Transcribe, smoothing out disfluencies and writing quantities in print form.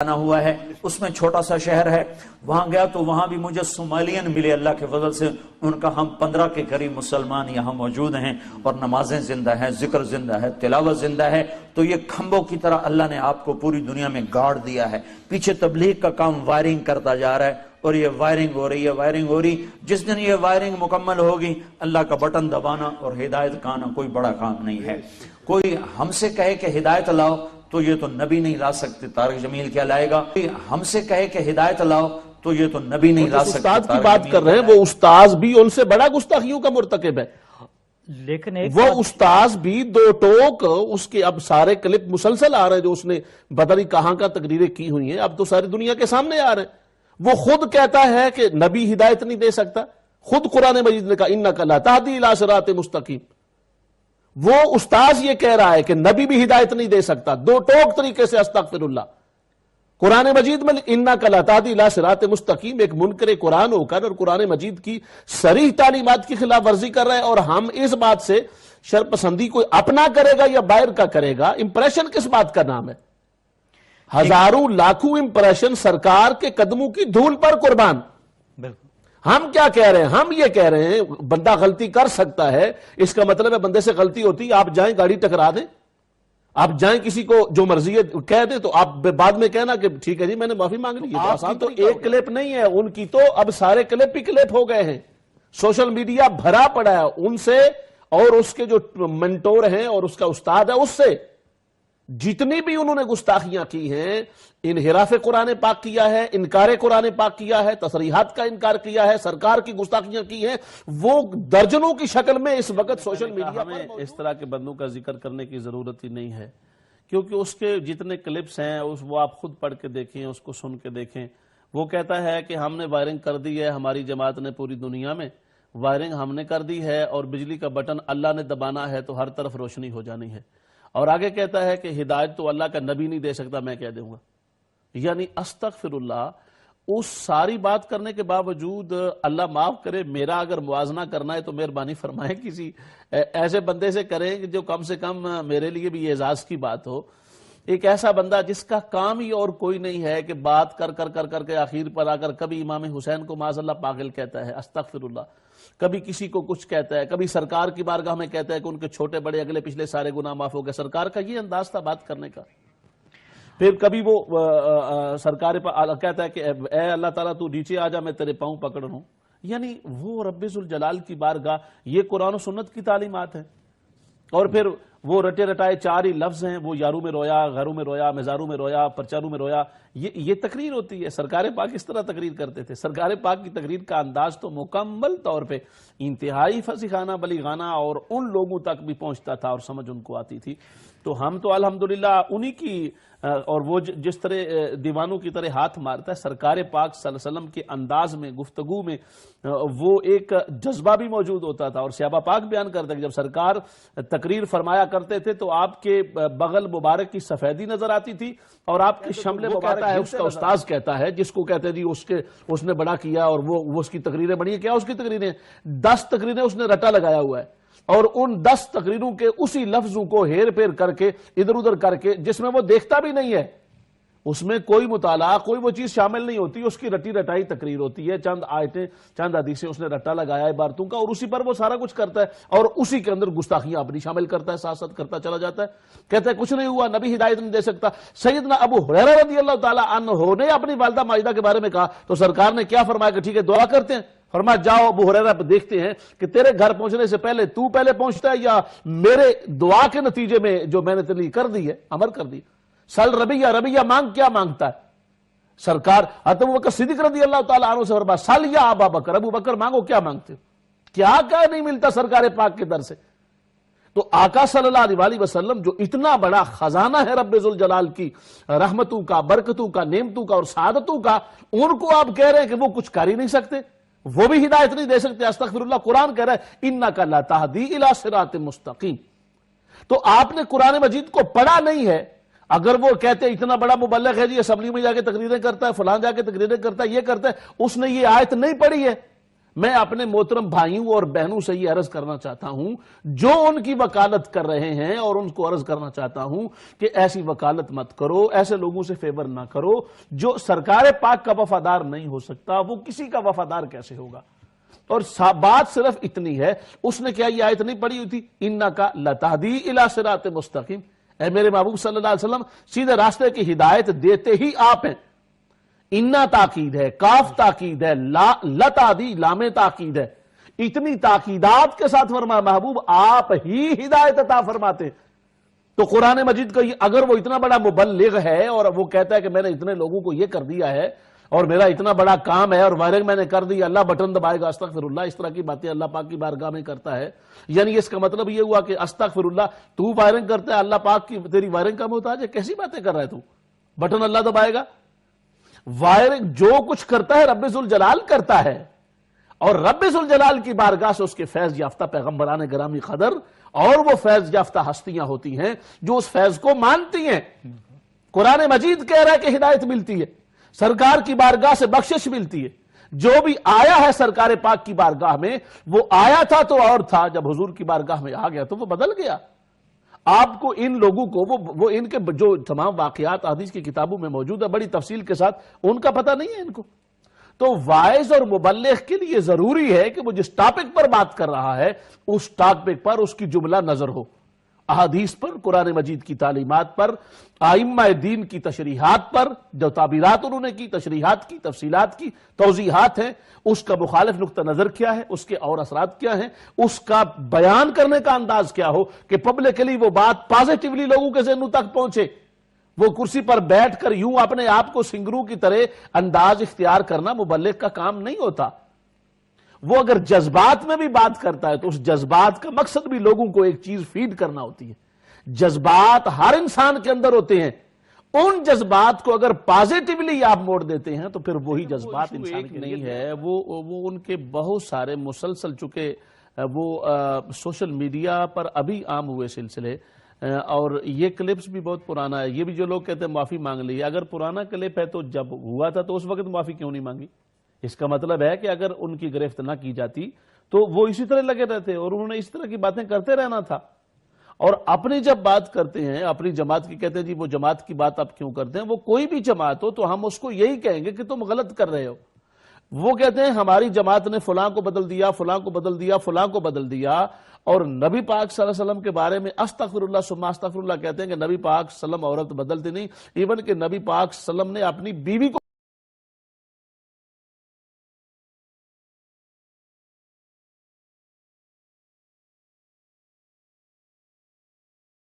بنا ہوا ہے، اس میں چھوٹا سا شہر ہے، وہاں گیا تو وہاں بھی مجھے صومالیین ملے اللہ کے فضل سے، ان کا ہم 15 کے قریب مسلمان یہاں موجود ہیں، اور نمازیں زندہ ہیں، ذکر زندہ ہے، تلاوت زندہ ہے۔ تو یہ کھمبوں کی طرح اللہ نے آپ کو پوری دنیا میں گاڑ دیا ہے، پیچھے تبلیغ کا کام وائرنگ کرتا جا رہا ہے، اور یہ وائرنگ ہو رہی ہے، وائرنگ ہو رہی، جس دن یہ وائرنگ مکمل ہوگی اللہ کا بٹن دبانا اور ہدایت کا آنا کوئی بڑا کام نہیں ہے۔ کوئی ہم سے کہے کہ ہدایت لاؤ تو یہ تو نبی نہیں لا سکتے، طارق جمیل کیا لائے گا؟ ہم سے کہے کہ ہدایت لاؤ تو یہ تو نبی نہیں لا سکتے۔ استاد کی بات کر رہے ہیں، وہ استاذ بھی ان سے بڑا گستاخیوں کا مرتکب ہے، لیکن وہ استاذ بھی دو ٹوک اس کے اب سارے کلپ مسلسل آ رہے ہیں جو اس نے پتہ نہیں کہاں کا تقریریں کی ہوئی ہیں، اب تو ساری دنیا کے سامنے آ رہے ہیں۔ وہ خود کہتا ہے کہ نبی ہدایت نہیں دے سکتا، خود قرآن مجید نے کہا اِنَّكَ لَا تَهْدِي إِلَىٰ صِرَاطٍ مُسْتَقِيمٍ۔ وہ استاذ یہ کہہ رہا ہے کہ نبی بھی ہدایت نہیں دے سکتا، دو ٹوک طریقے سے استغفر اللہ۔ قرآن مجید میں اِنَّكَ لَا تَهْدِي إِلَىٰ صِرَاطٍ مُسْتَقِيمٍ ایک منکر قرآن ہو کر اور قرآن مجید کی صریح تعلیمات کی خلاف ورزی کر رہے ہیں، اور ہم اس بات سے شرپسندی کوئی اپنا کرے گا یا باہر کا کرے گا، امپریشن کس بات کا نام ہے؟ ہزاروں لاکھوں امپریشن سرکار کے قدموں کی دھول پر قربان۔ بالکل ہم کیا کہہ رہے ہیں؟ ہم یہ کہہ رہے ہیں بندہ غلطی کر سکتا ہے، اس کا مطلب ہے بندے سے غلطی ہوتی، آپ جائیں گاڑی ٹکرا دیں، آپ جائیں کسی کو جو مرضی ہے کہہ دیں، تو آپ بعد میں کہنا کہ ٹھیک ہے جی میں نے معافی مانگ لی۔ آسان تو ایک کلپ نہیں ہے، ان کی تو اب سارے کلپ ہی کلپ ہو گئے ہیں، سوشل میڈیا بھرا پڑا ہے ان سے، اور اس کے جو منٹور ہیں اور اس کا استاد ہے اس سے۔ جتنی بھی انہوں نے گستاخیاں کی ہیں، انحراف قرآن پاک کیا ہے، انکار قرآن پاک کیا ہے، تصریحات کا انکار کیا ہے، سرکار کی گستاخیاں کی ہیں، وہ درجنوں کی شکل میں اس وقت سوشل میڈیا پر اس طرح کے بندوں کا ذکر کرنے کی ضرورت ہی نہیں ہے، کیونکہ اس کے جتنے کلپس ہیں وہ آپ خود پڑھ کے دیکھیں، اس کو سن کے دیکھیں۔ وہ کہتا ہے کہ ہم نے وائرنگ کر دی ہے، ہماری جماعت نے پوری دنیا میں وائرنگ ہم نے کر دی ہے، اور بجلی کا بٹن اللہ نے دبانا ہے تو ہر طرف روشنی ہو جانی ہے۔ اور آگے کہتا ہے کہ ہدایت تو اللہ کا نبی نہیں دے سکتا، میں کہہ دوں گا۔ یعنی استغفر اللہ، اس ساری بات کرنے کے باوجود اللہ معاف کرے، میرا اگر موازنہ کرنا ہے تو مہربانی فرمائیں کسی ایسے بندے سے کریں کہ جو کم سے کم میرے لیے بھی اعزاز کی بات ہو۔ ایک ایسا بندہ جس کا کام ہی اور کوئی نہیں ہے کہ بات کر کے آخر پر آ کر کبھی امام حسین کو معاذ اللہ پاگل کہتا ہے، استغفر اللہ، کبھی کسی کو کچھ کہتا ہے، کبھی سرکار کی بارگاہ میں کہتا ہے کہ ان کے چھوٹے بڑے اگلے پچھلے سارے گناہ معاف ہو گئے۔ سرکار کا یہ انداز تھا بات کرنے کا۔ پھر کبھی وہ سرکار پر کہتا ہے کہ اے اللہ تعالیٰ تو نیچے آ جا، میں تیرے پاؤں پکڑ لوں۔ یعنی وہ رب ذوالجلال کی بارگاہ، یہ قرآن و سنت کی تعلیمات ہیں۔ اور پھر وہ رٹے رٹائے چار ہی لفظ ہیں، وہ یاروں میں رویا، غیروں میں رویا، مزاروں میں رویا، پرچاروں میں رویا، یہ تقریر ہوتی ہے۔ سرکار پاک اس طرح تقریر کرتے تھے۔ سرکار پاک کی تقریر کا انداز تو مکمل طور پہ انتہائی فصیحانہ بلیغانہ اور ان لوگوں تک بھی پہنچتا تھا اور سمجھ ان کو آتی تھی۔ تو ہم تو الحمدللہ انہی کی، اور وہ جس طرح دیوانوں کی طرح ہاتھ مارتا ہے، سرکار پاک صلی اللہ علیہ وسلم کے انداز میں، گفتگو میں وہ ایک جذبہ بھی موجود ہوتا تھا۔ اور صحابہ پاک بیان کرتے کہ جب سرکار تقریر فرمایا کرتے تھے تو آپ کے بغل مبارک کی سفیدی نظر آتی تھی، اور آپ کے شمل مبارک ہے، اس کا استاذ کہتا ہے جس کو کہتے ہیں جی اس نے بڑا کیا اور وہ اس کی تقریریں بڑی ہیں۔ کیا اس کی تقریریں؟ 10 تقریریں اس نے رٹا لگایا ہوا ہے، اور ان 10 تقریروں کے اسی لفظوں کو ہیر پھیر کر کے ادھر ادھر کر کے، جس میں وہ دیکھتا بھی نہیں ہے، اس میں کوئی مطالعہ کوئی وہ چیز شامل نہیں ہوتی، اس کی رٹی رٹائی تقریر ہوتی ہے، چند آیتیں چند حدیثیں اس نے رٹا لگایا عبارتوں کا، اور اسی پر وہ سارا کچھ کرتا ہے، اور اسی کے اندر گستاخیاں اپنی شامل کرتا ہے، ساتھ ساتھ کرتا چلا جاتا ہے۔ کہتا ہے کچھ نہیں ہوا، نبی ہدایت نہیں دے سکتا۔ سیدنا ابو ہریرہ رضی اللہ تعالیٰ عنہ نے اپنی والدہ ماجدہ کے بارے میں کہا تو سرکار نے کیا فرمایا کہ ٹھیک ہے دعا کرتے ہیں۔ فرمایا جاؤ ابو ہریرہ پہ دیکھتے ہیں کہ تیرے گھر پہنچنے سے پہلے تو پہلے پہنچتا ہے یا میرے دعا کے نتیجے میں جو میں نے تیرے لیے کر دی ہے، امر کر دی۔ سل ربیہ مانگ، کیا مانگتا ہے؟ سرکار حضرت ابوبکر صدیق رضی اللہ تعالیٰ عنہ سے فرمایا سل یا ابا بکر، ابو بکر مانگو، کیا مانگتے ہو؟ کیا نہیں ملتا سرکار پاک کے در سے؟ تو آقا صلی اللہ علیہ وسلم جو اتنا بڑا خزانہ ہے رب ذوالجلال کی رحمتوں کا، برکتوں کا، نعمتوں کا اور سعادتوں کا، ان کو آپ کہہ رہے ہیں کہ وہ کچھ کر ہی نہیں سکتے، وہ بھی ہدایت نہیں دے سکتے۔ استغفر اللہ، قرآن کہہ رہا ہے اِنَّكَ لَا تَهْدِي إِلَىٰ صِرَاطٍ مُسْتَقِيمٍ۔ تو آپ نے قرآن مجید کو پڑھا نہیں ہے۔ اگر وہ کہتے ہیں اتنا بڑا مبلغ ہے جی، اسمبلی میں جا کے تقریریں کرتا ہے، فلان جا کے تقریریں کرتا ہے، یہ کرتا ہے، اس نے یہ آیت نہیں پڑھی ہے، میں اپنے محترم بھائیوں اور بہنوں سے یہ عرض کرنا چاہتا ہوں جو ان کی وکالت کر رہے ہیں، اور ان کو عرض کرنا چاہتا ہوں کہ ایسی وکالت مت کرو، ایسے لوگوں سے فیور نہ کرو۔ جو سرکار پاک کا وفادار نہیں ہو سکتا وہ کسی کا وفادار کیسے ہوگا؟ اور بات صرف اتنی ہے، اس نے کیا یہ آیت نہیں پڑھی ہوئی تھی اِنَّكَ لَتَهْدِي إِلَىٰ صِرَاطٍ مُسْتَقِيمٍ، اے میرے محبوب صلی اللہ علیہ وسلم سیدھے راستے کی ہدایت دیتے ہی آپ ہیں۔ اِنَّا تاکید ہے، کاف تاکید ہے، لَتَهْدِي لام تاکید ہے، اتنی تاکیدات کے ساتھ فرمایا محبوب آپ ہی ہدایت عطا فرماتے ہیں۔ تو قرآن مجید کا اگر وہ اتنا بڑا مبلغ ہے اور وہ کہتا ہے کہ میں نے اتنے لوگوں کو یہ کر دیا ہے اور میرا اتنا بڑا کام ہے اور وائرنگ میں نے کر دی، اللہ بٹن دبائے گا استغفر اللہ، اس طرح کی باتیں اللہ پاک کی بارگاہ میں کرتا ہے، یعنی اس کا مطلب یہ ہوا کہ استغفر اللہ تو وائرنگ کرتا ہے، اللہ پاک کی تیری وائرنگ کا محتاج ہے؟ کیسی باتیں کر رہا ہے تو؟ بٹن اللہ دبائے گا؟ وائرنگ جو کچھ کرتا ہے رب ذوالجلال کرتا ہے، اور رب ذوالجلال کی بارگاہ سے اس کے فیض یافتہ پیغمبران گرامی قدر اور وہ فیض یافتہ ہستیاں ہوتی ہیں جو اس فیض کو مانتی ہیں۔ قرآن مجید کہہ رہا ہے کہ ہدایت ملتی ہے، سرکار کی بارگاہ سے بخشش ملتی ہے۔ جو بھی آیا ہے سرکار پاک کی بارگاہ میں، وہ آیا تھا تو اور تھا، جب حضور کی بارگاہ میں آ گیا تو وہ بدل گیا۔ آپ کو ان لوگوں کو وہ ان کے جو تمام واقعات حدیث کی کتابوں میں موجود ہے بڑی تفصیل کے ساتھ، ان کا پتہ نہیں ہے ان کو۔ تو وائز اور مبلغ کے لیے ضروری ہے کہ وہ جس ٹاپک پر بات کر رہا ہے اس ٹاپک پر اس کی جملہ نظر ہو، احادیث پر، قرآن مجید کی تعلیمات پر، ائمہ دین کی تشریحات پر، جو تعبیرات انہوں نے کی، تشریحات کی، تفصیلات کی، توضیحات ہیں، اس کا مخالف نقطہ نظر کیا ہے، اس کے اور اثرات کیا ہیں، اس کا بیان کرنے کا انداز کیا ہو کہ پبلکلی وہ بات پازیٹیولی لوگوں کے ذہنوں تک پہنچے۔ وہ کرسی پر بیٹھ کر یوں اپنے آپ کو سنگرو کی طرح انداز اختیار کرنا مبلغ کا کام نہیں ہوتا۔ وہ اگر جذبات میں بھی بات کرتا ہے تو اس جذبات کا مقصد بھی لوگوں کو ایک چیز فیڈ کرنا ہوتی ہے۔ جذبات ہر انسان کے اندر ہوتے ہیں، ان جذبات کو اگر پازیٹیولی آپ موڑ دیتے ہیں تو پھر وہی جذبات انسان کے نہیں ہے۔ وہ ان کے بہت سارے مسلسل چکے وہ سوشل میڈیا پر ابھی عام ہوئے سلسلے، اور یہ کلپس بھی بہت پرانا ہے۔ یہ بھی جو لوگ کہتے ہیں معافی مانگ لی، اگر پرانا کلپ ہے تو جب ہوا تھا تو اس وقت معافی کیوں نہیں مانگی؟ اس کا مطلب ہے کہ اگر ان کی گرفت نہ کی جاتی تو وہ اسی طرح لگے رہتے اور انہوں نے اس طرح کی باتیں کرتے رہنا تھا۔ اور اپنی جب بات کرتے ہیں اپنی جماعت کی، کہتے ہیں جی وہ جماعت کی بات آپ کیوں کرتے ہیں؟ وہ کوئی بھی جماعت ہو تو ہم اس کو یہی کہیں گے کہ تم غلط کر رہے ہو۔ وہ کہتے ہیں ہماری جماعت نے فلاں کو بدل دیا، فلاں کو بدل دیا، فلاں کو بدل دیا، اور نبی پاک صلی اللہ علیہ وسلم کے بارے میں استغفر اللہ ثم استغفر اللہ کہتے ہیں کہ نبی پاک صلی اللہ علیہ وسلم عورت بدلتے نہیں، ایون کہ نبی پاک صلی اللہ علیہ وسلم نے اپنی بیوی کو